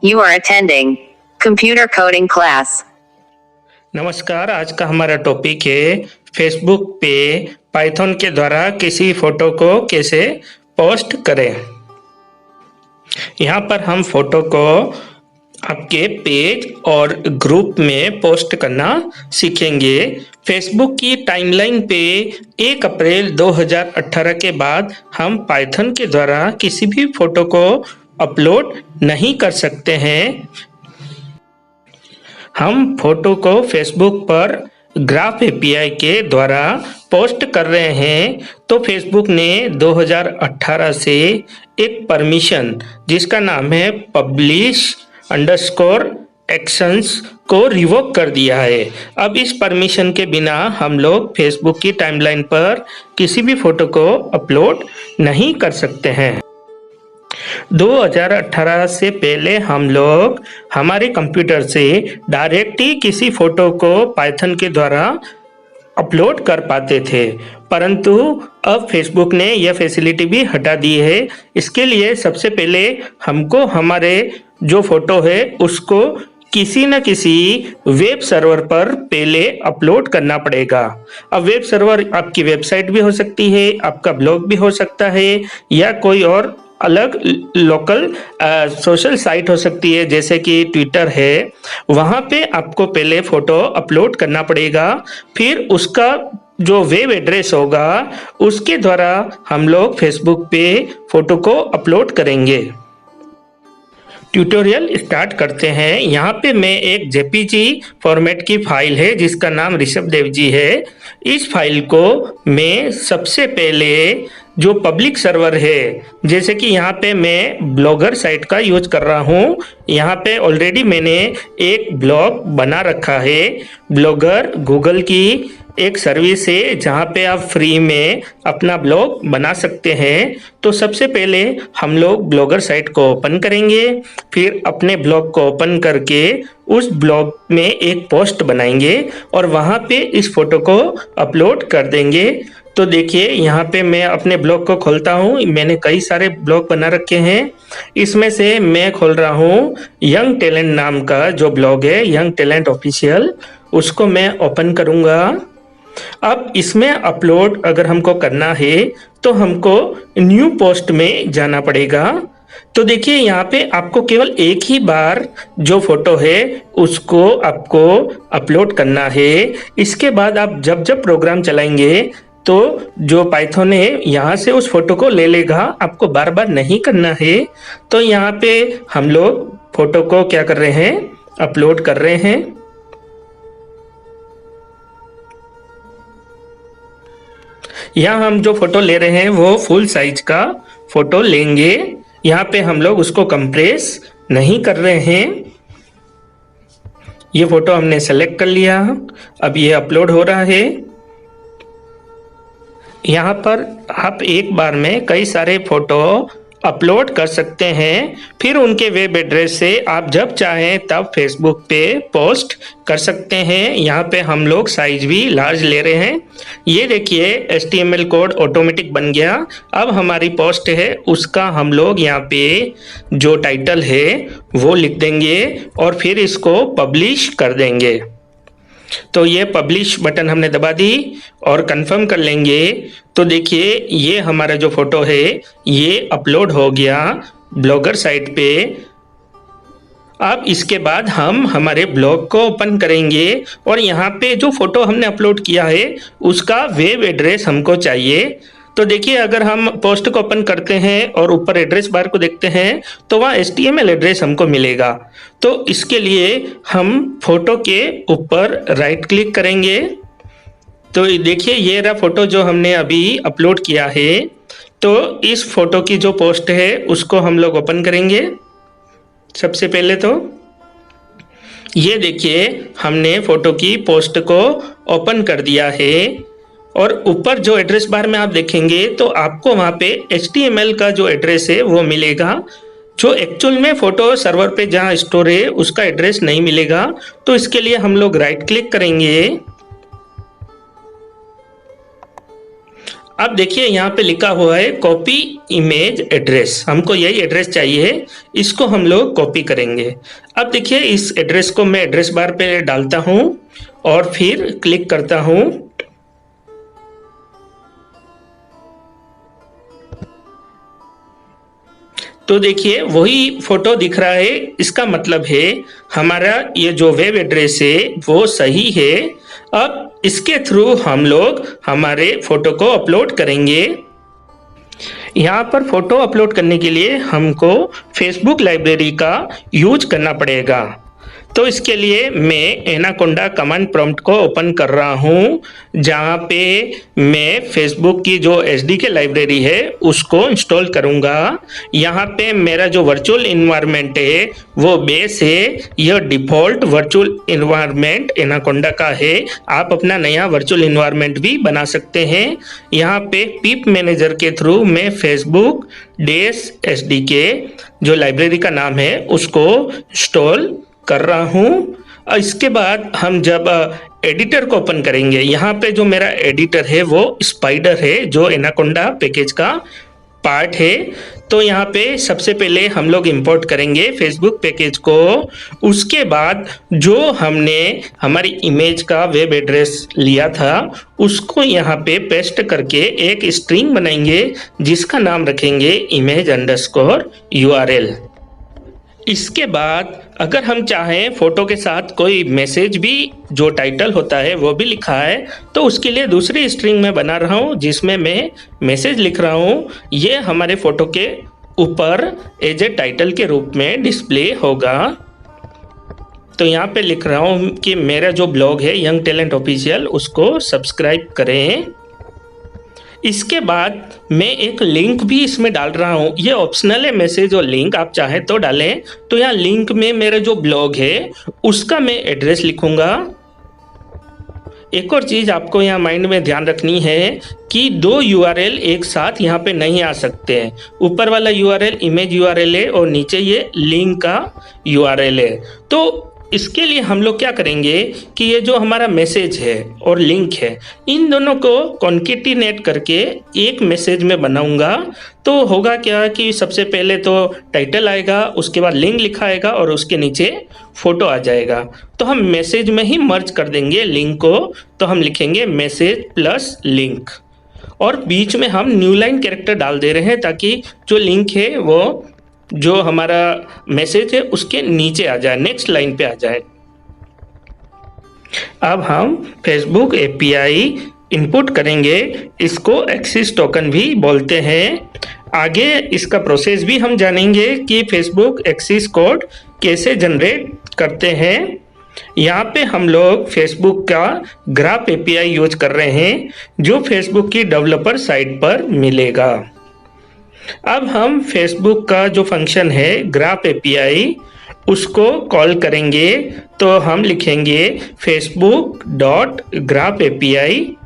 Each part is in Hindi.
You are attending computer coding class. नमस्कार। आज का हमारा टॉपिक है फेसबुक पे पाइथन के द्वारा किसी फोटो को कैसे पोस्ट करें। यहाँ पर हम फोटो को आपके पेज और ग्रुप में पोस्ट करना सीखेंगे। फेसबुक की टाइमलाइन पे 1 अप्रैल 2018 के बाद हम पाइथन के द्वारा किसी भी फोटो को अपलोड नहीं कर सकते हैं। हम फोटो को फेसबुक पर ग्राफ एपीआई के द्वारा पोस्ट कर रहे हैं, तो फेसबुक ने 2018 से एक परमिशन जिसका नाम है पब्लिश अंडरस्कोर एक्शंस को रिवोक कर दिया है। अब इस परमिशन के बिना हम लोग फेसबुक की टाइमलाइन पर किसी भी फोटो को अपलोड नहीं कर सकते हैं। 2018 से पहले हम लोग हमारे कंप्यूटर से डायरेक्ट ही किसी फोटो को पाइथन के द्वारा अपलोड कर पाते थे, परंतु अब फेसबुक ने यह फैसिलिटी भी हटा दी है। इसके लिए सबसे पहले हमको हमारे जो फोटो है उसको किसी न किसी वेब सर्वर पर पहले अपलोड करना पड़ेगा। अब वेब सर्वर आपकी वेबसाइट भी हो सकती है, आपका ब्लॉग भी हो सकता है, या कोई और अलग लोकल सोशल साइट हो सकती है, जैसे कि ट्विटर है। वहाँ पे आपको पहले फ़ोटो अपलोड करना पड़ेगा, फिर उसका जो वेब एड्रेस होगा उसके द्वारा हम लोग फेसबुक पे फ़ोटो को अपलोड करेंगे। ट्यूटोरियल स्टार्ट करते हैं। यहाँ पे मैं एक जेपीजी फॉर्मेट की फाइल है जिसका नाम ऋषभ देव जी है। इस फाइल को मैं सबसे पहले जो पब्लिक सर्वर है, जैसे कि यहाँ पे मैं ब्लॉगर साइट का यूज कर रहा हूँ। यहाँ पे ऑलरेडी मैंने एक ब्लॉग बना रखा है। ब्लॉगर गूगल की एक सर्विस है जहाँ पे आप फ्री में अपना ब्लॉग बना सकते हैं। तो सबसे पहले हम लोग ब्लॉगर साइट को ओपन करेंगे, फिर अपने ब्लॉग को ओपन करके उस ब्लॉग में एक पोस्ट बनाएंगे और वहाँ पे इस फोटो को अपलोड कर देंगे। तो देखिए यहाँ पे मैं अपने ब्लॉग को खोलता हूँ। मैंने कई सारे ब्लॉग बना रखे हैं, इसमें से मैं खोल रहा हूँ यंग टैलेंट नाम का जो ब्लॉग है, यंग टैलेंट ऑफिशियल, उसको मैं ओपन करूँगा। अब इसमें अपलोड अगर हमको करना है तो हमको न्यू पोस्ट में जाना पड़ेगा। तो देखिए यहाँ पे आपको केवल एक ही बार जो फोटो है उसको आपको अपलोड करना है। इसके बाद आप जब जब प्रोग्राम चलाएंगे तो जो पाइथन है यहाँ से उस फोटो को ले लेगा, आपको बार बार नहीं करना है। तो यहाँ पे हम लोग फोटो को क्या कर रहे हैं, अपलोड कर रहे हैं। यहाँ हम जो फोटो ले रहे हैं वो फुल साइज का फोटो लेंगे। यहाँ पे हम लोग उसको कंप्रेस नहीं कर रहे हैं। ये फोटो हमने सेलेक्ट कर लिया, अब ये अपलोड हो रहा है। यहाँ पर आप एक बार में कई सारे फोटो अपलोड कर सकते हैं, फिर उनके वेब एड्रेस से आप जब चाहें तब फेसबुक पे पोस्ट कर सकते हैं। यहाँ पे हम लोग साइज भी लार्ज ले रहे हैं। ये देखिए HTML कोड ऑटोमेटिक बन गया। अब हमारी पोस्ट है उसका हम लोग यहाँ पे जो टाइटल है वो लिख देंगे और फिर इसको पब्लिश कर देंगे। तो ये पब्लिश बटन हमने दबा दी और कंफर्म कर लेंगे। तो देखिए ये हमारा जो फोटो है ये अपलोड हो गया ब्लॉगर साइट पे। अब इसके बाद हम हमारे ब्लॉग को ओपन करेंगे और यहाँ पे जो फोटो हमने अपलोड किया है उसका वेब एड्रेस हमको चाहिए। तो देखिए अगर हम पोस्ट को ओपन करते हैं और ऊपर एड्रेस बार को देखते हैं तो वहाँ HTML एड्रेस हमको मिलेगा। तो इसके लिए हम फोटो के ऊपर राइट क्लिक करेंगे। तो देखिए ये रहा फोटो जो हमने अभी अपलोड किया है। तो इस फोटो की जो पोस्ट है उसको हम लोग ओपन करेंगे। सबसे पहले तो ये देखिए हमने फोटो की पोस्ट को ओपन कर दिया है और ऊपर जो एड्रेस बार में आप देखेंगे तो आपको वहाँ पे HTML का जो एड्रेस है वो मिलेगा, जो एक्चुअल में फोटो सर्वर पे जहाँ स्टोर है उसका एड्रेस नहीं मिलेगा। तो इसके लिए हम लोग राइट क्लिक करेंगे। अब देखिए यहाँ पे लिखा हुआ है कॉपी इमेज एड्रेस, हमको यही एड्रेस चाहिए, इसको हम लोग कॉपी करेंगे। अब देखिए इस एड्रेस को मैं एड्रेस बार पे डालता हूँ और फिर क्लिक करता हूँ। तो देखिए वही फोटो दिख रहा है, इसका मतलब है हमारा ये जो वेब एड्रेस है वो सही है। अब इसके थ्रू हम लोग हमारे फोटो को अपलोड करेंगे। यहाँ पर फोटो अपलोड करने के लिए हमको फेसबुक लाइब्रेरी का यूज करना पड़ेगा। तो इसके लिए मैं एनाकोंडा कमांड प्रॉम्प्ट को ओपन कर रहा हूँ, जहाँ पे मैं फेसबुक की जो एसडीके लाइब्रेरी है उसको इंस्टॉल करूँगा। यहाँ पे मेरा जो वर्चुअल इन्वायरमेंट है वो बेस है, यह डिफ़ॉल्ट वर्चुअल इन्वायरमेंट एनाकोंडा का है। आप अपना नया वर्चुअल इन्वायरमेंट भी बना सकते हैं। यहाँ पे पिप मैनेजर के थ्रू मैं फेसबुक डेस एसडीके जो लाइब्रेरी का नाम है उसको इंस्टॉल कर रहा हूँ। इसके बाद हम जब एडिटर को ओपन करेंगे, यहाँ पे जो मेरा एडिटर है वो स्पाइडर है जो एनाकोंडा पैकेज का पार्ट है। तो यहाँ पे सबसे पहले हम लोग इंपोर्ट करेंगे फेसबुक पैकेज को। उसके बाद जो हमने हमारी इमेज का वेब एड्रेस लिया था उसको यहाँ पे पेस्ट करके एक स्ट्रिंग बनाएंगे जिसका नाम रखेंगे image_url। इसके बाद अगर हम चाहें फोटो के साथ कोई मैसेज भी जो टाइटल होता है वो भी लिखा है, तो उसके लिए दूसरी स्ट्रिंग में बना रहा हूँ जिसमें मैं मैसेज लिख रहा हूँ। ये हमारे फोटो के ऊपर एज ए टाइटल के रूप में डिस्प्ले होगा। तो यहाँ पे लिख रहा हूँ कि मेरा जो ब्लॉग है यंग टैलेंट ऑफिशियल उसको सब्सक्राइब करें। इसके बाद मैं एक लिंक भी इसमें डाल रहा हूँ, ये ऑप्शनल है मैसेज और लिंक, आप चाहे तो डालें। तो यहाँ लिंक में मेरा जो ब्लॉग है उसका मैं एड्रेस लिखूंगा। एक और चीज़ आपको यहाँ माइंड में ध्यान रखनी है कि दो यूआरएल एक साथ यहाँ पे नहीं आ सकते हैं। ऊपर वाला यूआरएल इमेज यूआरएल है और नीचे ये लिंक का यूआरएल है। तो इसके लिए हम लोग क्या करेंगे कि ये जो हमारा मैसेज है और लिंक है इन दोनों को कॉन्केटिनेट करके एक मैसेज में बनाऊंगा। तो होगा क्या कि सबसे पहले तो टाइटल आएगा, उसके बाद लिंक लिखा आएगा और उसके नीचे फोटो आ जाएगा। तो हम मैसेज में ही मर्ज कर देंगे लिंक को। तो हम लिखेंगे मैसेज प्लस लिंक और बीच में हम न्यू लाइन कैरेक्टर डाल दे रहे हैं ताकि जो लिंक है वो जो हमारा मैसेज है उसके नीचे आ जाए, नेक्स्ट लाइन पे आ जाए। अब हम फेसबुक एपीआई इनपुट करेंगे, इसको एक्सेस टोकन भी बोलते हैं। आगे इसका प्रोसेस भी हम जानेंगे कि फेसबुक एक्सेस कोड कैसे जनरेट करते हैं। यहाँ पे हम लोग फेसबुक का ग्राफ एपीआई यूज कर रहे हैं जो फेसबुक की डेवलपर साइट पर मिलेगा। अब हम फेसबुक का जो फंक्शन है ग्राफ एपीआई उसको कॉल करेंगे। तो हम लिखेंगे facebook.graph API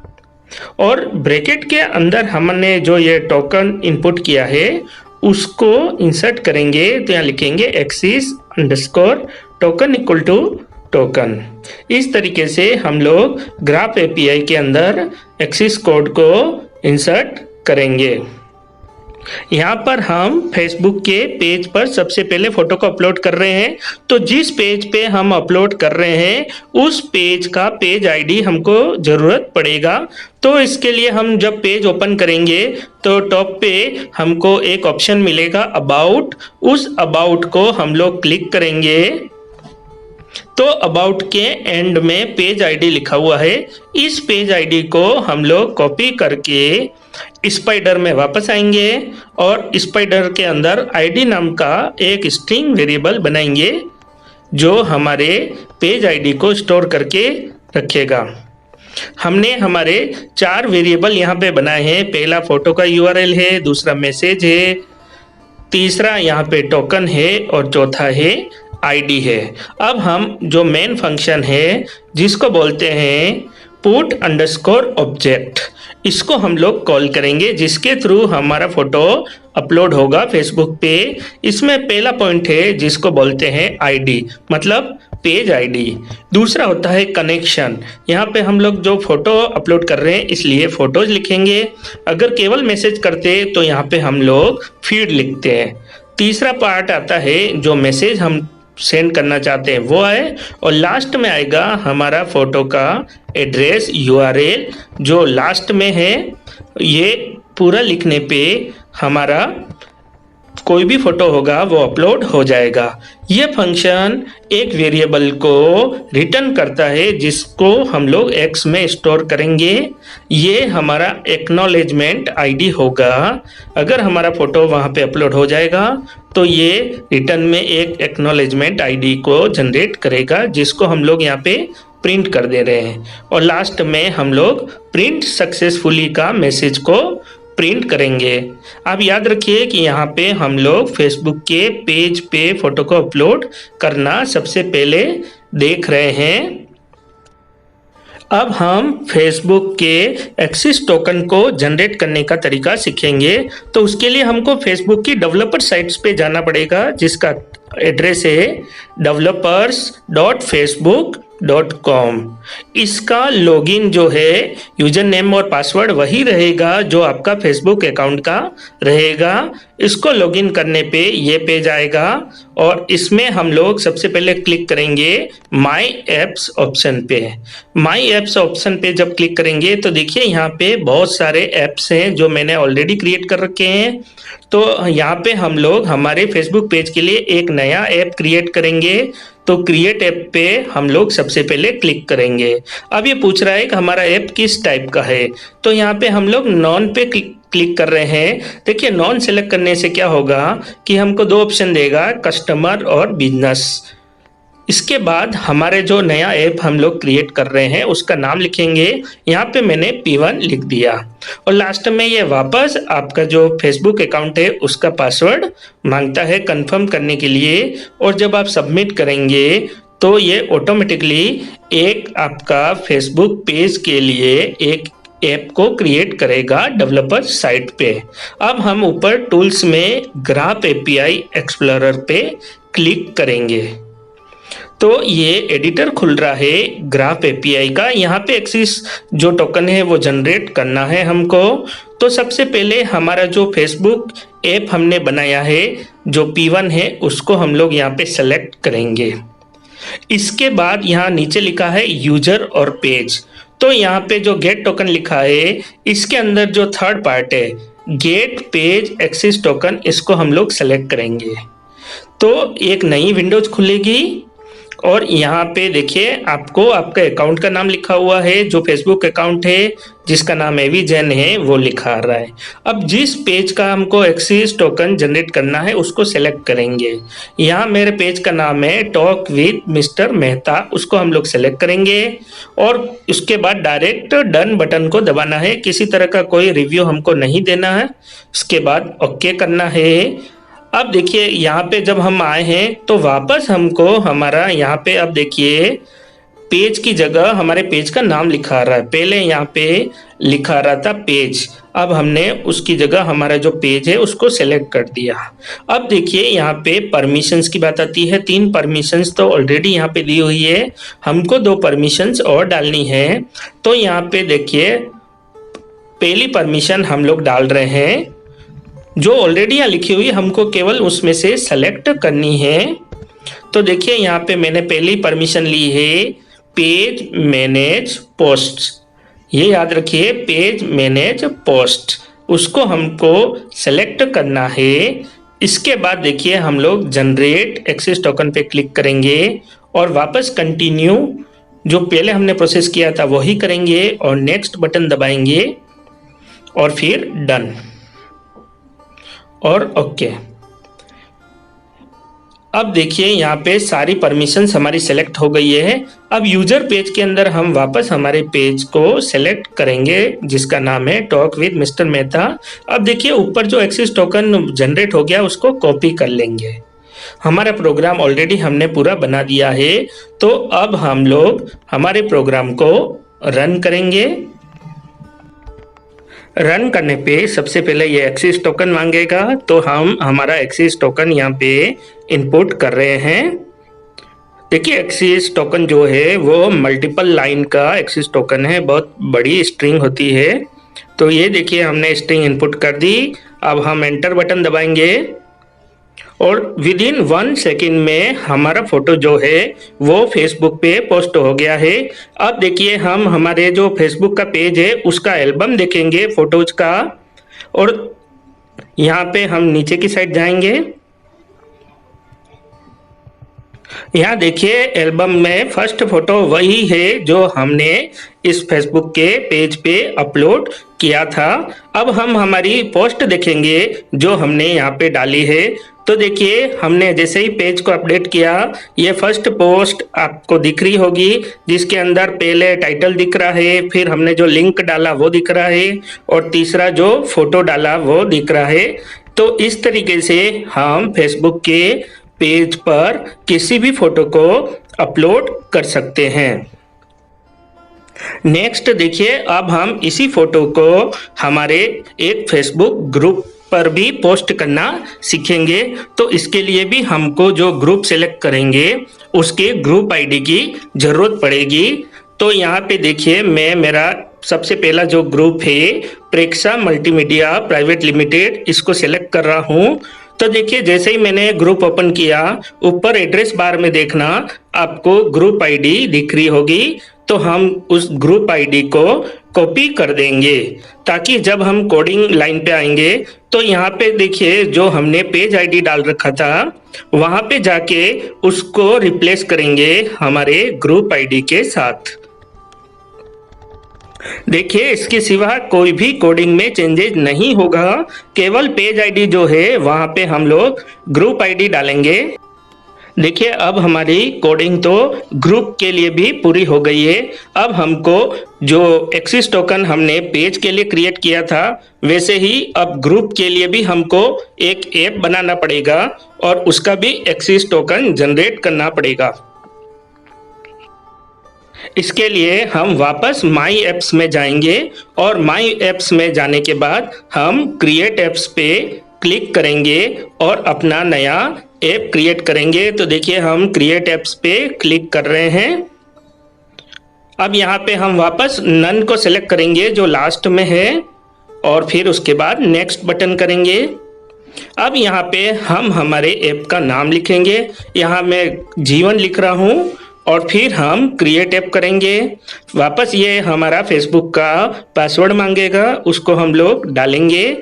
और ब्रैकेट के अंदर हमने जो ये टोकन इनपुट किया है उसको इंसर्ट करेंगे। तो यहाँ लिखेंगे axis_token इक्वल टू टोकन। इस तरीके से हम लोग ग्राफ एपीआई के अंदर एक्सिस कोड को इंसर्ट करेंगे। यहाँ पर हम फेसबुक के पेज पर सबसे पहले फोटो को अपलोड कर रहे हैं। तो जिस पेज पे हम अपलोड कर रहे हैं उस पेज का पेज आईडी हमको ज़रूरत पड़ेगा। तो इसके लिए हम जब पेज ओपन करेंगे तो टॉप पे हमको एक ऑप्शन मिलेगा अबाउट। उस अबाउट को हम लोग क्लिक करेंगे तो अबाउट के एंड में पेज आईडी लिखा हुआ है। इस पेज आईडी को हम लोग कॉपी करके स्पाइडर में वापस आएंगे और स्पाइडर के अंदर आईडी नाम का एक स्ट्रिंग वेरिएबल बनाएंगे जो हमारे पेज आईडी को स्टोर करके रखेगा। हमने हमारे 4 वेरिएबल यहाँ पे बनाए हैं। पहला फोटो का यूआरएल है, दूसरा मैसेज है, तीसरा यहाँ पे टोकन है और चौथा है आईडी है। अब हम जो मेन फंक्शन है जिसको बोलते हैं पुट अंडरस्कोर ऑब्जेक्ट, इसको हम लोग कॉल करेंगे जिसके थ्रू हमारा फोटो अपलोड होगा फेसबुक पे। इसमें पहला पॉइंट है जिसको बोलते हैं आईडी, मतलब पेज आईडी। दूसरा होता है कनेक्शन। यहाँ पे हम लोग जो फोटो अपलोड कर रहे हैं इसलिए फोटोज लिखेंगे। अगर केवल मैसेज करते तो यहाँ पे हम लोग फीड लिखते हैं। तीसरा पार्ट आता है जो मैसेज हम सेंड करना चाहते हैं वो है, और लास्ट में आएगा हमारा फोटो का एड्रेस यूआरएल जो लास्ट में है। ये पूरा लिखने पे हमारा कोई भी फोटो होगा वो अपलोड हो जाएगा। ये फंक्शन एक वेरिएबल को रिटर्न करता है जिसको हम लोग एक्स में स्टोर करेंगे। ये हमारा एक्नॉलेजमेंट आईडी होगा। अगर हमारा फोटो वहाँ पे अपलोड हो जाएगा तो ये रिटर्न में एक एक्नॉलेजमेंट आईडी को जनरेट करेगा जिसको हम लोग यहाँ पे प्रिंट कर दे रहे हैं, और लास्ट में हम लोग प्रिंट सक्सेसफुली का मैसेज को प्रिंट करेंगे। आप याद रखिए कि यहाँ पे हम लोग फेसबुक के पेज पे फोटो को अपलोड करना सबसे पहले देख रहे हैं। अब हम फेसबुक के एक्सेस टोकन को जनरेट करने का तरीका सीखेंगे। तो उसके लिए हमको फेसबुक की डेवलपर साइट्स पे जाना पड़ेगा जिसका एड्रेस है developers.facebook.com। इसका लॉगिन जो है यूजर नेम और पासवर्ड वही रहेगा जो आपका फेसबुक अकाउंट का रहेगा। इसको लॉगिन करने पे ये पेज आएगा और इसमें हम लोग सबसे पहले क्लिक करेंगे माई एप्स ऑप्शन पे। माई एप्स ऑप्शन पे जब क्लिक करेंगे तो देखिए यहाँ पे बहुत सारे ऐप्स हैं जो मैंने ऑलरेडी क्रिएट कर रखे हैं। तो यहाँ पे हम लोग हमारे फेसबुक पेज के लिए एक नया ऐप क्रिएट करेंगे। तो क्रिएट ऐप पे हम लोग सबसे पहले क्लिक करेंगे। अब ये पूछ रहा है कि हमारा ऐप किस टाइप का है, तो यहाँ पे हम लोग नॉन पे क्लिक कर रहे हैं। देखिए नॉन सेलेक्ट करने से क्या होगा कि हमको दो ऑप्शन देगा, कस्टमर और बिजनेस। इसके बाद हमारे जो नया ऐप हम लोग क्रिएट कर रहे हैं उसका नाम लिखेंगे। यहाँ पे मैंने P1 लिख दिया और लास्ट में ये वापस आपका जो फेसबुक अकाउंट है उसका पासवर्ड मांगता है कंफर्म करने के लिए, और जब आप सबमिट करेंगे तो ये ऑटोमेटिकली एक आपका फेसबुक पेज के लिए एक ऐप को क्रिएट करेगा डेवलपर साइट पे। अब हम ऊपर टूल्स में ग्राफ एपीआई एक्सप्लोरर पे क्लिक करेंगे तो ये एडिटर खुल रहा है ग्राफ एपीआई का। यहाँ पे एक्सेस जो टोकन है वो जनरेट करना है हमको। तो सबसे पहले हमारा जो फेसबुक ऐप हमने बनाया है जो P1 है उसको हम लोग यहाँ पे सेलेक्ट करेंगे। इसके बाद यहाँ नीचे लिखा है यूजर और पेज। तो यहाँ पे जो गेट टोकन लिखा है इसके अंदर जो थर्ड पार्ट है गेट पेज एक्सेस टोकन, इसको हम लोग सेलेक्ट करेंगे। तो एक नई विंडोज खुलेगी और यहाँ पे देखिए आपको आपका अकाउंट का नाम लिखा हुआ है, जो फेसबुक अकाउंट है जिसका नाम एवी जैन है वो लिखा रहा है। अब जिस पेज का हमको एक्सेस टोकन जनरेट करना है उसको सेलेक्ट करेंगे। यहाँ मेरे पेज का नाम है टॉक विद मिस्टर मेहता, उसको हम लोग सेलेक्ट करेंगे और उसके बाद डायरेक्ट डन बटन को दबाना है। किसी तरह का कोई रिव्यू हमको नहीं देना है। उसके बाद ओके करना है। अब देखिए यहाँ पे जब हम आए हैं तो वापस हमको हमारा यहाँ पे अब देखिए पेज की जगह हमारे पेज का नाम लिखा रहा है। पहले यहाँ पे लिखा रहा था पेज, अब हमने उसकी जगह हमारा जो पेज है उसको सेलेक्ट कर दिया। अब देखिए यहाँ पे परमिशंस की बात आती है। 3 परमिशंस तो ऑलरेडी यहाँ पे दी हुई है, हमको 2 परमिशंस और डालनी है। तो यहाँ पे देखिए पहली परमिशन हम लोग डाल रहे हैं जो ऑलरेडी यहाँ लिखी हुई, हमको केवल उसमें से सेलेक्ट करनी है। तो देखिए यहाँ पे मैंने पहली परमिशन ली है पेज मैनेज पोस्ट। ये याद रखिए पेज मैनेज पोस्ट, उसको हमको सेलेक्ट करना है। इसके बाद देखिए हम लोग जनरेट एक्सेस टोकन पे क्लिक करेंगे और वापस कंटिन्यू जो पहले हमने प्रोसेस किया था वही करेंगे और नेक्स्ट बटन दबाएंगे और फिर डन और ओके। अब देखिए यहाँ पे सारी परमिशंस हमारी सेलेक्ट हो गई है। अब यूजर पेज के अंदर हम वापस हमारे पेज को सेलेक्ट करेंगे जिसका नाम है टॉक विद मिस्टर मेहता। अब देखिए ऊपर जो एक्सेस टोकन जनरेट हो गया उसको कॉपी कर लेंगे। हमारा प्रोग्राम ऑलरेडी हमने पूरा बना दिया है। तो अब हम लोग हमारे प्रोग्राम को रन करेंगे। रन करने पे सबसे पहले ये एक्सेस टोकन मांगेगा, तो हम हमारा एक्सेस टोकन यहाँ पे इनपुट कर रहे हैं। देखिए एक्सिस टोकन जो है वो मल्टीपल लाइन का एक्सिस टोकन है, बहुत बड़ी स्ट्रिंग होती है। तो ये देखिए हमने स्ट्रिंग इनपुट कर दी। अब हम एंटर बटन दबाएंगे और विद इन 1 सेकेंड में हमारा फोटो जो है वो फेसबुक पे पोस्ट हो गया है। अब देखिए हम हमारे जो फेसबुक का पेज है उसका एल्बम देखेंगे फोटोज का, और यहाँ पे हम नीचे की साइड जाएंगे। यहाँ देखिए एल्बम में फर्स्ट फोटो वही है जो हमने इस फेसबुक के पेज पे अपलोड किया था। अब हम हमारी पोस्ट देखेंगे जो हमने यहाँ पे डाली है। तो देखिए हमने जैसे ही पेज को अपडेट किया, ये फर्स्ट पोस्ट आपको दिख रही होगी जिसके अंदर पहले टाइटल दिख रहा है, फिर हमने जो लिंक डाला वो दिख रहा है, और तीसरा जो फोटो डाला वो दिख रहा है। तो इस तरीके से हम फेसबुक के पेज पर किसी भी फोटो को अपलोड कर सकते हैं। नेक्स्ट देखिए अब हम इसी फोटो को हमारे एक फेसबुक ग्रुप पर भी पोस्ट करना सीखेंगे। तो इसके लिए भी हमको जो ग्रुप सेलेक्ट करेंगे उसके ग्रुप आईडी की जरूरत पड़ेगी। तो यहाँ पे देखिए मैं मेरा सबसे पहला जो ग्रुप है प्रेक्षा मल्टीमीडिया प्राइवेट लिमिटेड, इसको सेलेक्ट कर रहा हूँ। तो देखिए जैसे ही मैंने ग्रुप ओपन किया, ऊपर एड्रेस बार में देखना आपको ग्रुप आईडी दिख रही होगी। तो हम उस ग्रुप आईडी को कॉपी कर देंगे ताकि जब हम कोडिंग लाइन पे आएंगे तो यहाँ पे देखिए जो हमने पेज आईडी डाल रखा था वहां पे जाके उसको रिप्लेस करेंगे हमारे ग्रुप आईडी के साथ। देखिए इसके सिवा कोई भी कोडिंग में चेंजेस नहीं होगा, केवल पेज आईडी जो है वहां पे हम लोग ग्रुप आईडी डालेंगे। देखिए अब हमारी कोडिंग तो ग्रुप के लिए भी पूरी हो गई है। अब हमको जो एक्सिस टोकन हमने पेज के लिए क्रिएट किया था वैसे ही अब ग्रुप के लिए भी हमको एक ऐप बनाना पड़ेगा और उसका भी एक्सिस टोकन जनरेट करना पड़ेगा। इसके लिए हम वापस माई एप्स में जाएंगे और माई एप्स में जाने के बाद हम क्रिएट एप्स पे क्लिक करेंगे और अपना नया ऐप क्रिएट करेंगे। तो देखिए हम क्रिएट एप्स पे क्लिक कर रहे हैं। अब यहाँ पे हम वापस नन को सेलेक्ट करेंगे जो लास्ट में है और फिर उसके बाद नेक्स्ट बटन करेंगे। अब यहाँ पे हम हमारे ऐप का नाम लिखेंगे, यहाँ मैं जीवन लिख रहा हूँ और फिर हम क्रिएट ऐप करेंगे। वापस ये हमारा फेसबुक का पासवर्ड मांगेगा, उसको हम लोग डालेंगे।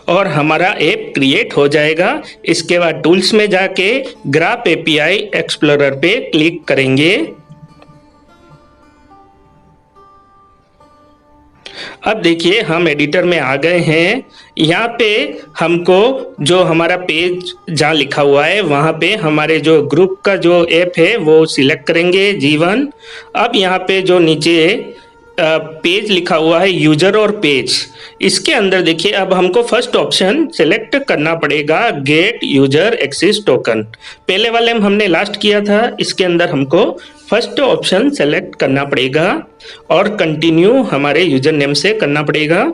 और हमारा ऐप क्रिएट हो जाएगा। इसके बाद टूल्स में जाके ग्राफ एपीआई एक्सप्लोरर पे क्लिक करेंगे। अब देखिए हम एडिटर में आ गए हैं। यहाँ पे हमको जो हमारा पेज जहाँ लिखा हुआ है वहाँ पे हमारे जो ग्रुप का जो ऐप है वो सिलेक्ट करेंगे जीवन। अब यहाँ पे जो नीचे पेज लिखा हुआ है यूजर और पेज, इसके अंदर देखिए अब हमको फर्स्ट ऑप्शन सेलेक्ट करना पड़ेगा गेट यूजर एक्सेस टोकन। पहले वाले में हमने लास्ट किया था, इसके अंदर हमको फर्स्ट ऑप्शन सेलेक्ट करना पड़ेगा और कंटिन्यू हमारे यूजर नेम से करना पड़ेगा।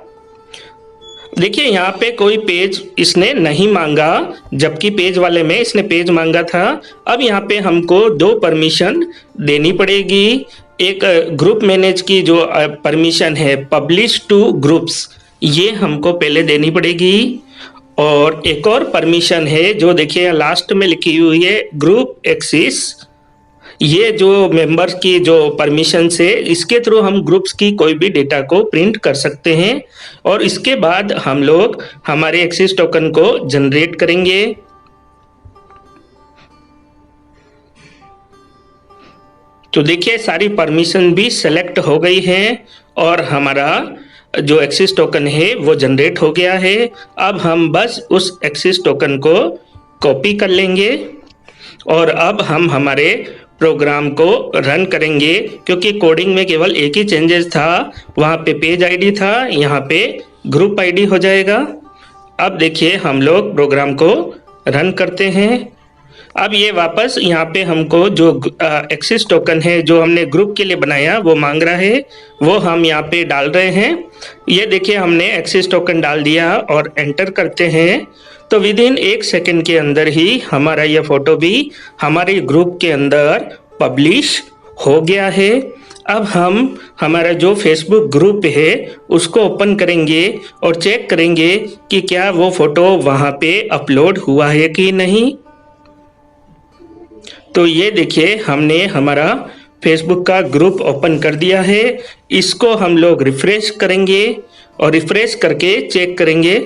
देखिए यहाँ पे कोई पेज इसने नहीं मांगा, जबकि पेज वाले में इसने पेज मांगा था। अब यहाँ पे हमको दो परमिशन देनी पड़ेगी। एक ग्रुप मैनेज की जो परमिशन है पब्लिश टू ग्रुप्स, ये हमको पहले देनी पड़ेगी। और एक और परमिशन है जो देखिए लास्ट में लिखी हुई है ग्रुप एक्सेस, ये जो मेंबर्स की जो परमिशन से इसके थ्रू हम ग्रुप्स की कोई भी डेटा को प्रिंट कर सकते हैं। और इसके बाद हम लोग हमारे एक्सेस टोकन को जनरेट करेंगे। तो देखिए सारी परमिशन भी सेलेक्ट हो गई है और हमारा जो एक्सेस टोकन है वो जनरेट हो गया है। अब हम बस उस एक्सेस टोकन को कॉपी कर लेंगे और अब हम हमारे प्रोग्राम को रन करेंगे, क्योंकि कोडिंग में केवल एक ही चेंजेस था, वहाँ पे पेज आईडी था, यहाँ पे ग्रुप आईडी हो जाएगा। अब देखिए हम लोग प्रोग्राम को रन करते हैं। अब ये वापस यहाँ पे हमको जो एक्सेस टोकन है जो हमने ग्रुप के लिए बनाया वो मांग रहा है, वो हम यहाँ पे डाल रहे हैं। ये देखिए हमने एक्सेस टोकन डाल दिया और एंटर करते हैं तो विद इन 1 सेकंड के अंदर ही हमारा ये फोटो भी हमारे ग्रुप के अंदर पब्लिश हो गया है। अब हम हमारा जो फेसबुक ग्रुप है उसको ओपन करेंगे और चेक करेंगे कि क्या वो फोटो वहाँ पे अपलोड हुआ है कि नहीं। तो ये देखिए हमने हमारा फेसबुक का ग्रुप ओपन कर दिया है। इसको हम लोग रिफ्रेश करेंगे और रिफ्रेश करके चेक करेंगे।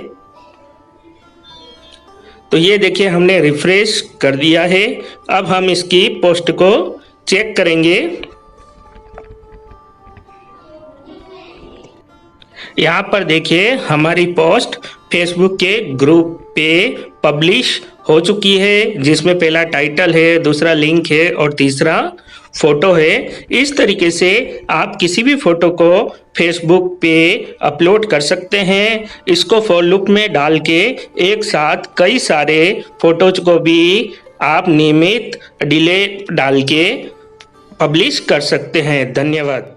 तो ये देखिए हमने रिफ्रेश कर दिया है। अब हम इसकी पोस्ट को चेक करेंगे। यहाँ पर देखिए हमारी पोस्ट फेसबुक के ग्रुप पे पब्लिश हो चुकी है, जिसमें पहला टाइटल है, दूसरा लिंक है और तीसरा फोटो है। इस तरीके से आप किसी भी फोटो को फेसबुक पे अपलोड कर सकते हैं। इसको फॉर लूप में डाल के एक साथ कई सारे फोटोज को भी आप नियमित डिले डाल के पब्लिश कर सकते हैं। धन्यवाद।